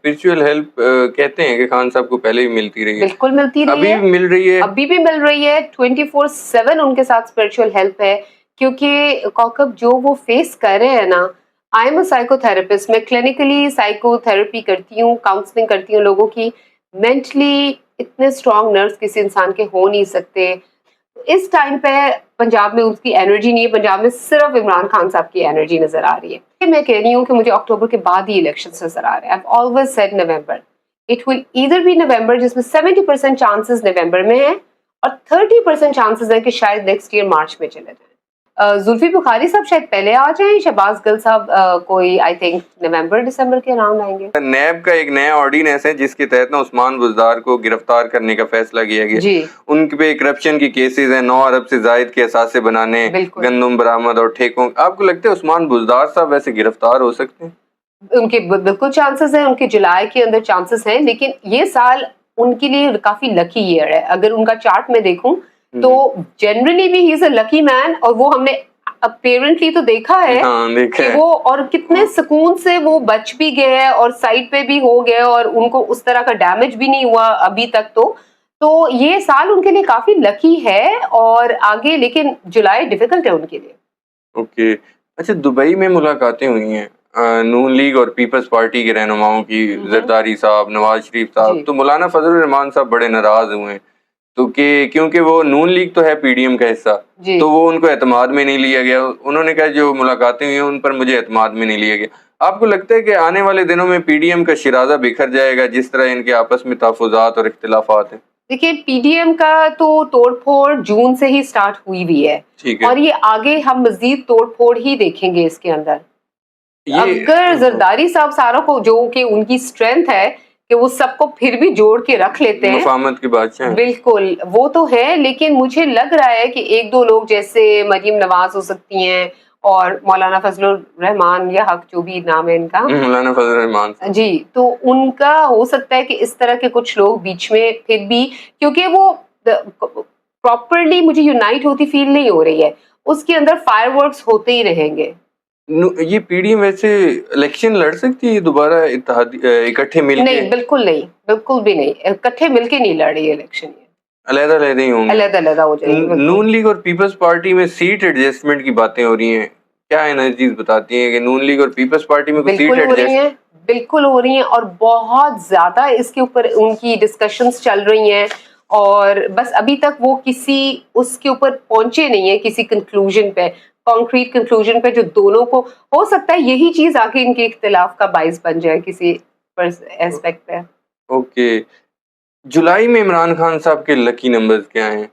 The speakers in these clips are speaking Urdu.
اسپرچل ہیلپ کہتے ہیں کہ خان صاحب کو پہلے بھی ملتی رہی ہے. بالکل ملتی رہی ہے, ابھی بھی مل رہی ہے, ابھی بھی مل رہی ہے. 24/7 ان کے ساتھ اسپرچل ہیلپ ہے, کیونکہ کوکب جو وہ فیس کر رہے ہیں نا. I am a psycho therapist, میں کلینکلی سائیکو تھراپی کرتی ہوں, کاؤنسلنگ کرتی ہوں لوگوں کی. مینٹلی اتنے اسٹرانگ نرس کسی انسان کے ہو نہیں سکتے. اس ٹائم پہ پنجاب میں اس کی انرجی نہیں ہے, پنجاب میں صرف عمران خان صاحب کی انرجی نظر آ رہی ہے. میں کہہ رہی ہوں کہ مجھے اکتوبر کے بعد ہی الیکشن نظر آ رہے ہیں. I've always said November. It will either be November, جس میں 70% چانسز نومبر میں ہیں, اور 30% چانسز ہیں کہ شاید نیکسٹ ایئر مارچ میں چلے جائیں. زلفی بخاری صاحب شاید پہلے آ جائیں, شہباز گل صاحب کوئی آئی تھنک نومبر دسمبر کے اراؤنڈ آئیں گے. نیب کا ایک نیا آرڈیننس ہے جس کے تحت نا عثمان بزدار کو گرفتار کرنے کا فیصلہ کیا گیا. جی, ان پہ کرپشن کی کیسز ہیں, 9 ارب سے زائد کے اثاثے بنانے, گندم برآمد اور ٹھیکوں. آپ کو لگتا ہے عثمان بزدار صاحب ویسے گرفتار ہو سکتے ہیں؟ ان کے بالکل چانسز ہیں, ان کے جولائی کے اندر چانسز ہیں, لیکن یہ سال ان کے لیے کافی لکی ایئر ہے. اگر ان کا چارٹ میں دیکھوں تو جنرلی بھی ہی از اے لکی مین, اور وہ ہم نے اپیرنٹلی تو دیکھا ہے کہ وہ اور کتنے سکون سے وہ بچ بھی گئے اور سائڈ پہ بھی ہو گئے, اور ان کو اس طرح کا ڈیمیج بھی نہیں ہوا ابھی تک. تو یہ سال ان کے لیے کافی لکی ہے, اور آگے لیکن جولائی ڈیفیکلٹ ہے ان کے لیے. اوکے, اچھا, دبئی میں ملاقاتیں ہوئی ہیں نون لیگ اور پیپلز پارٹی کے رہنماؤں کی, زرداری صاحب, نواز شریف صاحب. تو مولانا فضل الرحمان صاحب بڑے ناراض ہوئے ہیں, تو کیونکہ وہ نون لیگ تو ہے پی ڈی ایم کا حصہ, تو وہ ان کو اعتماد میں نہیں لیا گیا. انہوں نے کہا جو ملاقاتیں ہوئی ہیں ان پر مجھے اعتماد میں نہیں لیا گیا. آپ کو لگتا ہے کہ آنے والے دنوں میں پی ڈی ایم کا شرازہ بکھر جائے گا جس طرح ان کے آپس میں تحفظات اور اختلافات ہیں؟ دیکھیے, پی ڈی ایم کا تو توڑ پھوڑ جون سے ہی سٹارٹ ہوئی ہے, اور یہ آگے ہم مزید توڑ پھوڑ ہی دیکھیں گے اس کے اندر. اگر زرداری صاحب ساروں کو, جو کہ ان کی اسٹرینتھ ہے کہ وہ سب کو پھر بھی جوڑ کے رکھ لیتے ہیں, مفاہمت کی بادشاہ, بالکل وہ تو ہے, لیکن مجھے لگ رہا ہے کہ ایک دو لوگ جیسے مریم نواز ہو سکتی ہیں, اور مولانا فضل الرحمان یا حق جو بھی نام ہے ان کا, مولانا فضل الرحمان جی, تو ان کا ہو سکتا ہے کہ اس طرح کے کچھ لوگ بیچ میں پھر بھی, کیونکہ وہ پراپرلی مجھے یونائٹ ہوتی فیل نہیں ہو رہی ہے, اس کے اندر فائر ورکس ہوتے ہی رہیں گے. یہ پی ڈی ایم ویسے الیکشن لڑ سکتی ہے دوبارہ اکٹھے مل کے؟ نہیں, بالکل نہیں, بالکل بھی نہیں, اکٹھے مل کے نہیں لڑ رہی الیکشن, علیحدہ علیحدہ ہی ہوں گے, علیحدہ علیحدہ ہو جائیں گے. نون لیگ اور پیپلز پارٹی میں سیٹ ایڈجسٹمنٹ کی باتیں ہو رہی ہیں, کیا انرجیز بتاتی ہیں کہ نون لیگ اور پیپلز پارٹی میں بالکل ہو رہی ہیں, بالکل ہو رہی ہیں, اور بہت زیادہ اس کے اوپر ان کی ڈسکشنز چل رہی ہیں, اور بس ابھی تک وہ کسی اس کے اوپر پہنچے نہیں ہیں کسی کنکلوژن پہ, کانکریٹ کنکلوژن پہ, جو دونوں کو ہو سکتا ہے یہی چیز آگے ان کے اختلاف کا باعث بن جائے کسی ایسپیکٹ پہ. اوکے, جولائی میں عمران خان صاحب کے لکی نمبرز کیا ہیں؟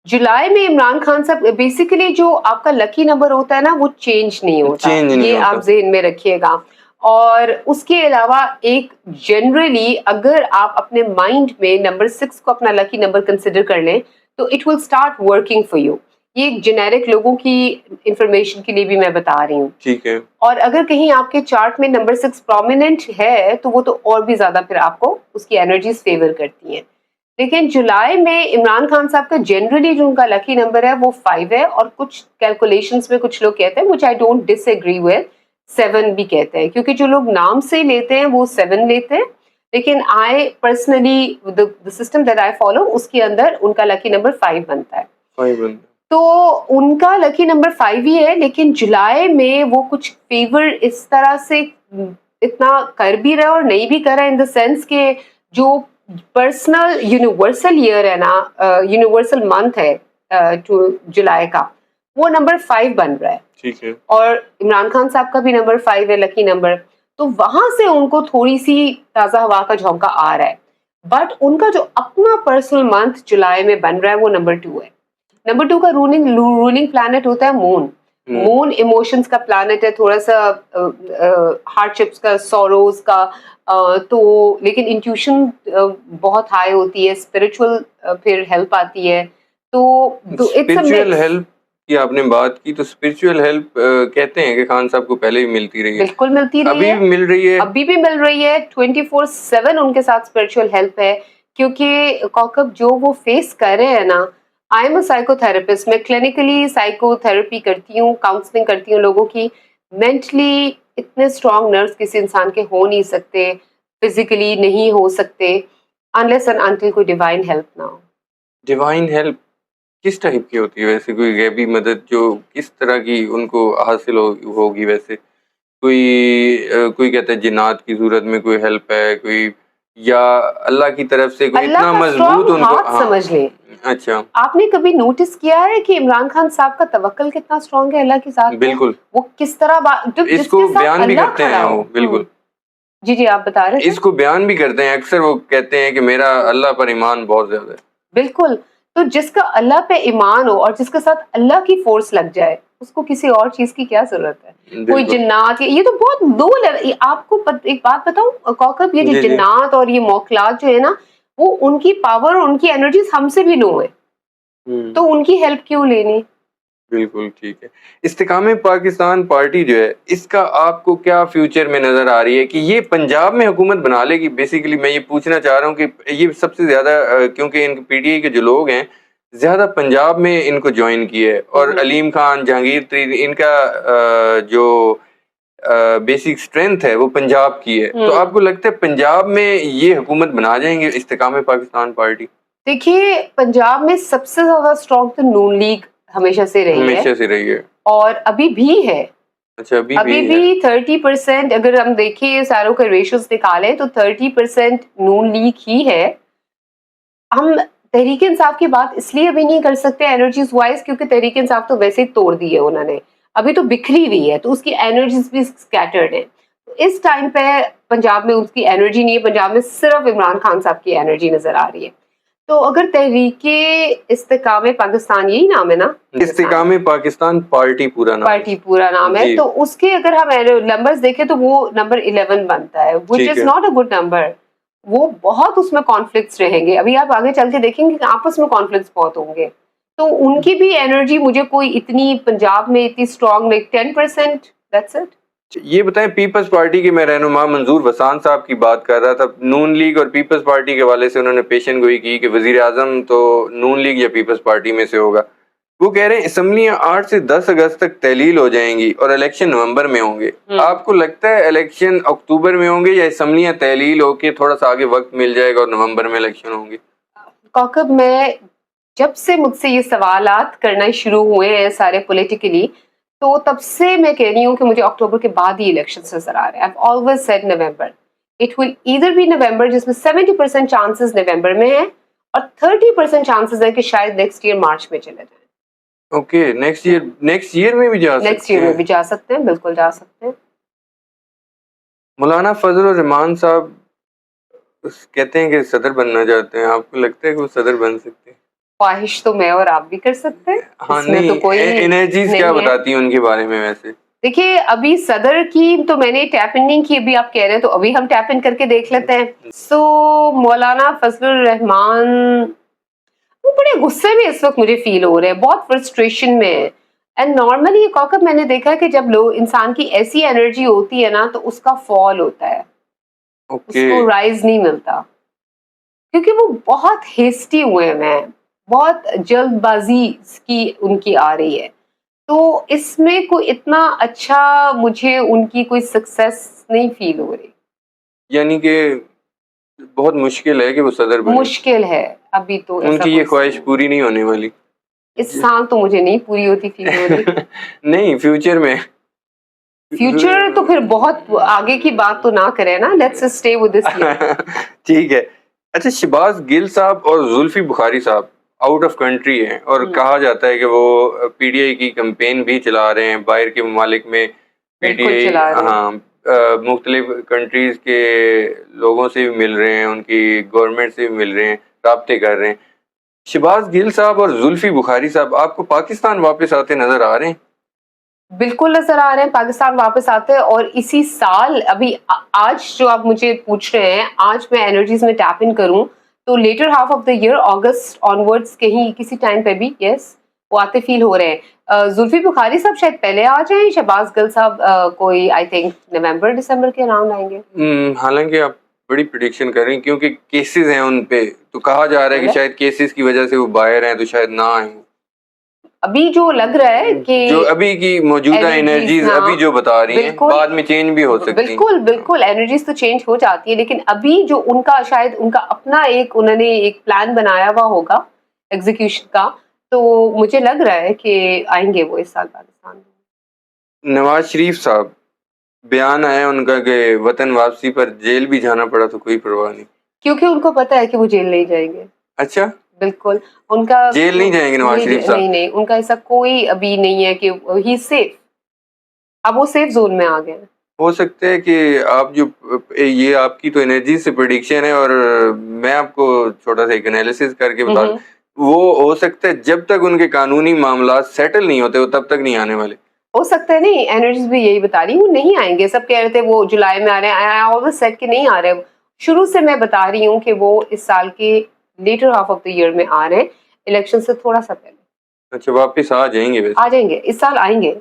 جولائی میں عمران خان صاحب بیسیکلی جو آپ کا لکی نمبر ہوتا ہے نا, وہ چینج نہیں ہوتا, یہ آپ ذہن میں رکھیے گا. اور اس کے علاوہ ایک جنرلی اگر آپ اپنے مائنڈ میں نمبر 6 کو اپنا لکی نمبر کنسیڈر کر لیں تو it will start working for you. یہ ایک جنیرک لوگوں کی انفارمیشن کے لیے بھی میں بتا رہی ہوں. ٹھیک ہے. اور اگر کہیں آپ کے چارٹ میں نمبر 6 پرومیننٹ ہے تو وہ تو اور بھی زیادہ پھر آپ کو اس کی انرجیز فیور کرتی ہیں. لیکن جولائی میں عمران خان صاحب کا جنرلی جو ان کا لکی نمبر ہے وہ 5 ہے, اور کچھ کیلکولیشنز میں کچھ لوگ کہتے ہیں, which I don't disagree with, 7 بھی کہتے ہیں, کیونکہ جو لوگ نام سے لیتے ہیں وہ 7 لیتے ہیں. لیکن I personally the system that I follow اس کے اندر ان کا لکی نمبر 5 بنتا ہے. تو ان کا لکی نمبر 5 ہی ہے, لیکن جولائی میں وہ کچھ فیور اس طرح سے اتنا کر بھی رہا اور نہیں بھی کر رہا, ان دا سینس کہ جو پرسنل یونیورسل ایئر ہے نا, یونیورسل منتھ ہے جولائی کا, وہ نمبر 5 بن رہا ہے. ٹھیک ہے. اور عمران خان صاحب کا بھی نمبر 5 ہے لکی نمبر, تو وہاں سے ان کو تھوڑی سی تازہ ہوا کا جھونکا آ رہا ہے. بٹ ان کا جو اپنا پرسنل منتھ جولائی میں بن رہا ہے وہ نمبر 2 ہے. نمبر 2 کا رولنگ پلانٹ ہوتا ہے مون. مون ایموشنز کا پلانٹ ہے, تھوڑا سا ہارڈ شپس کا, سوروز کا, تو لیکن انٹیوشن بہت ہائی ہوتی ہے, اسپرچل پھر ہیلپ آتی ہے. تو اسپرچل ہیلپ کی آپ نے بات کی, تو اسپرچل ہیلپ کہتے ہیں کہ خان صاحب کو پہلے بھی ملتی رہی ہے. بالکل ملتی رہی ہے, ابھی بھی مل رہی ہے, ابھی بھی مل رہی ہے. 24/7 ان کے ساتھ اسپرچل ہیلپ ہے, کیونکہ کوکب جو وہ فیس کر رہے ہیں نا, I am a psycho therapist, میں کلینکلی سائیکو تھراپی کرتی ہوں, کاؤنسلنگ کرتی ہوں لوگوں کی. مینٹلی اتنے اسٹرانگ نرس کسی انسان کے ہو نہیں سکتے. physically نہیں ہو سکتے unless and until کوئی divine help نہ ہو. ڈیوائن ہیلپ کس ٹائپ کی ہوتی ہے ویسے؟ کوئی غیبی مدد جو کس طرح کی ان کو حاصل ہوگی ویسے؟ کوئی کہتا ہے جنات کی صورت میں کوئی ہیلپ ہے، کوئی یا اللہ کی طرف سے کوئی اتنا مضبوط ان کو سمجھ لیں. اچھا، آپ نے کبھی نوٹس کیا ہے کہ عمران خان صاحب کا توکل کتنا اسٹرانگ ہے اللہ کے ساتھ؟ بالکل. وہ کس طرح اس کو بیان بھی کرتے ہیں وہ. بالکل جی آپ بتا رہے ہیں. اس کو بیان بھی کرتے ہیں اکثر، وہ کہتے ہیں کہ میرا اللہ پر ایمان بہت زیادہ ہے. بالکل. تو جس کا اللہ پہ ایمان ہو اور جس کے ساتھ اللہ کی فورس لگ جائے اس کو کسی اور چیز کی کیا ضرورت ہے؟ کوئی جنات، یہ تو بہت لو لیول. آپ کو ایک بات بتاؤں کوکب، یہ جو جنات اور یہ موکلات جو ہے نا، وہ ان کی پاور اور ان کی انرجیز ہم سے بھی لو ہے، تو ان کی ہیلپ کیوں لینی؟ بالکل ٹھیک ہے. استحکام پاکستان پارٹی جو ہے، اس کا آپ کو کیا فیوچر میں نظر آ رہی ہے کہ یہ پنجاب میں حکومت بنا لے گی؟ بیسیکلی میں یہ پوچھنا چاہ رہا ہوں کہ یہ سب سے زیادہ کیونکہ ان پی ٹی آئی کے جو لوگ ہیں زیادہ پنجاب میں ان کو جوائن کیے ہے، اور علیم خان، جہانگیر ترین، ان کا جو بیسک اسٹرینتھ ہے وہ پنجاب کی ہے. تو آپ کو لگتا ہے پنجاب میں یہ حکومت بنا جائیں گے استحکام پاکستان پارٹی؟ دیکھیے پنجاب میں سب سے زیادہ اسٹرانگ تو نون لیگ ہمیشہ سے رہی ہے اور ابھی بھی ہے. اچھا، ابھی بھی 30%، اگر ہم دیکھیں ساروں کے ریشوز نکالیں تو 30% نون لیگ ہی ہے. ہم تحریک انصاف کی بات اس لیے ابھی نہیں کر سکتے انرجیز وائز کیونکہ تحریک انصاف تو ویسے ہی توڑ دی ہے انہوں نے، ابھی تو بکھری ہوئی ہے تو اس کی انرجیز بھی اسکیٹرڈ ہیں. اس ٹائم پہ پنجاب میں اس کی انرجی نہیں ہے، پنجاب میں صرف عمران خان صاحب کی انرجی نظر آ رہی ہے. تو اگر تحریک استحکام پاکستان، یہی نام ہے نا، استحکام پاکستان پارٹی پورا نام ہے، تو اس کے اگر ہم نمبرز دیکھیں تو وہ نمبر 11 بنتا ہے، which is not a good number. وہ بہت اس میں کانفلکٹس رہیں گے. ابھی آپ آگے چل کے دیکھیں گے کہ آپس میں کانفلکٹس بہت ہوں گے، تو ان کی بھی انرجی مجھے کوئی اتنی پنجاب میں اتنی اسٹرانگ نہیں. 10% that's it. یہ بتائیں، پیپلز پارٹی کے میں رہنما منظور وسان صاحب کی بات کر رہا تھا. نون لیگ اور پیپلز پارٹی کے حوالے سے انہوں نے پیشن گوئی کی کہ وزیر اعظم تو نون لیگ یا پیپلز پارٹی میں سے ہوگا. وہ کہہ رہے ہیں اسمبلیاں 8 سے 10 اگست تک تحلیل ہو جائیں گی اور الیکشن نومبر میں ہوں گے. آپ کو لگتا ہے الیکشن اکتوبر میں ہوں گے یا اسمبلیاں تحلیل ہو کے تھوڑا سا آگے وقت مل جائے گا اور نومبر میں الیکشن ہوں گے؟ کوکب، میں جب سے مجھ سے یہ سوالات کرنا شروع ہوئے ہیں سارے پولیٹیکلی، تو تب سے میں کہہ رہی ہوں کہ مجھے اکتوبر کے بعد ہی الیکشنز نظر آ رہے ہیں. I've always said November. It will either be November، جس میں 70% چانسز نومبر میں ہیں اور 30% چانسز ہیں کہ شاید نیکسٹ ایئر مارچ میں چلے جائیں. اوکے، نیکسٹ ایئر میں بھی جا سکتے ہیں. نیکسٹ ایئر میں بھی جا سکتے ہیں، بالکل جا سکتے ہیں. مولانا فضل الرحمان صاحب کہتے ہیں کہ صدر بننا چاہتے ہیں. آپ کو لگتا ہے کہ وہ صدر بن سکتے ہیں؟ خواہش تو میں اور آپ بھی کر سکتے ہیں. ہاں، نہیں انرجیز کیا بتاتی ہیں ان کے بارے میں؟ ویسے دیکھیے ابھی صدر کی تو میں نے ٹیپ ان نہیں کی، ابھی آپ کہہ رہے ہیں تو ابھی ہم ٹیپ ان کر کے دیکھ لیتے ہیں. سو مولانا فضل الرحمان وہ بڑے غصے میں اس وقت مجھے فیل ہو رہے ہیں، بہت فرسٹریشن میں ہے. اینڈ نارملی یہ کوکب میں نے دیکھا ہے کہ جب لوگ انسان کی ایسی انرجی ہوتی ہے نا تو اس کا فال ہوتا ہے، اس کو رائز نہیں ملتا، کیونکہ وہ بہت ہیسٹی ہوئے ہیں، بہت جلد بازی کی ان کی آ رہی ہے. تو اس میں کوئی اتنا اچھا مجھے ان کی کوئی سکسیس نہیں فیل ہو رہی. یعنی کہ بہت مشکل ہے کہ وہ صدر بنے. مشکل ہے ابھی تو. ان کی یہ خواہش پوری نہیں ہونے والی اس سال تو مجھے نہیں پوری ہوتی فیل ہو رہی. نہیں، فیوچر میں. فیوچر تو پھر بہت آگے کی بات تو نہ کرے نا، let's stay with this year. ٹھیک ہے. اچھا، شہباز گل صاحب اور زلفی بخاری صاحب آؤٹ آف کنٹری ہیں اور کہا جاتا ہے کہ وہ پی ٹی آئی کی کمپین بھی چلا رہے ہیں باہر کے ممالک میں. پی ٹی آئی ہاں مختلف کنٹریز کے لوگوں سے بھی مل رہے ہیں، ان کی گورنمنٹ سے بھی مل رہے ہیں، رابطے کر رہے ہیں. شہباز گل صاحب اور زلفی بخاری صاحب آپ کو پاکستان واپس آتے نظر آ رہے ہیں؟ بالکل نظر آ رہے ہیں پاکستان واپس آتے ہیں. اور اسی سال ابھی آج جو آپ مجھے پوچھ رہے ہیں، آج میں انرجیز میں ٹیپ ان کروں تو later half of the year August onwards کہیں کسی ٹائم پہ بھی یس وہ آتے فیل ہو رہے ہیں. زلفی بخاری صاحب شاید پہلے آ جائیں، شہباز گل صاحب کوئی آئی تھنک نومبر دسمبر کے اراؤنڈ آئیں گے. حالانکہ آپ بڑی پریڈکشن کر رہی ہیں کیونکہ کیسز ہیں ان پہ، تو کہا جا رہا ہے کہ شاید کیسز کی وجہ سے وہ باہر ہیں تو شاید نہ آئیں. ابھی جو لگ رہا ہے کہ جو ابھی کی موجودہ انرجیز ابھی جو بتا رہی ہیں بعد میں چینج بھی ہو سکتی ہیں. بالکل انرجیز تو چینج ہو جاتی ہے، لیکن ابھی جو ان کا شاید ان کا اپنا انہوں نے ایک پلان بنایا ہوا ہوگا ایگزیکیوشن کا، تو مجھے لگ رہا ہے کہ آئیں گے وہ اس سال پاکستان میں. نواز شریف صاحب بیان آیا ان کا کہ وطن واپسی پر جیل بھی جانا پڑا تو کوئی پرواہ نہیں، کیونکہ ان کو پتا ہے کہ وہ جیل نہیں جائیں گے. اچھا بالکل ان کا جیل نہیں جائیں گے نواز شریف صاحب؟ نہیں ان کا ایسا کوئی ابھی نہیں ہے کہ ہی سیف، اب وہ سیف زون میں آ گئے ہیں. ہو سکتا ہے کہ آپ جو یہ آپ کی تو انرجی سے پریڈکشن ہے، اور میں آپ کو چھوٹا سا ایک انالیسس کر کے بتا دوں، وہ ہو سکتا ہے جب تک ان کے قانونی معاملات سیٹل نہیں ہوتے وہ تب تک نہیں آنے والے. ہو سکتا ہے. نہیں انرجیز بھی یہی بتا رہی ہوں نہیں آئیں گے. سب کہہ رہے تھے وہ جولائی میں آ رہے ہیں، آلویز سیٹ کہ نہیں آ رہے. شروع سے میں بتا رہی ہوں کہ وہ اس سال کے later half of the year میں آ رہے ہیں، الیکشن سے تھوڑا سا پہلے. اچھا واپس آ جائیں گے؟ آ جائیں گے اس سال، آئیں گے.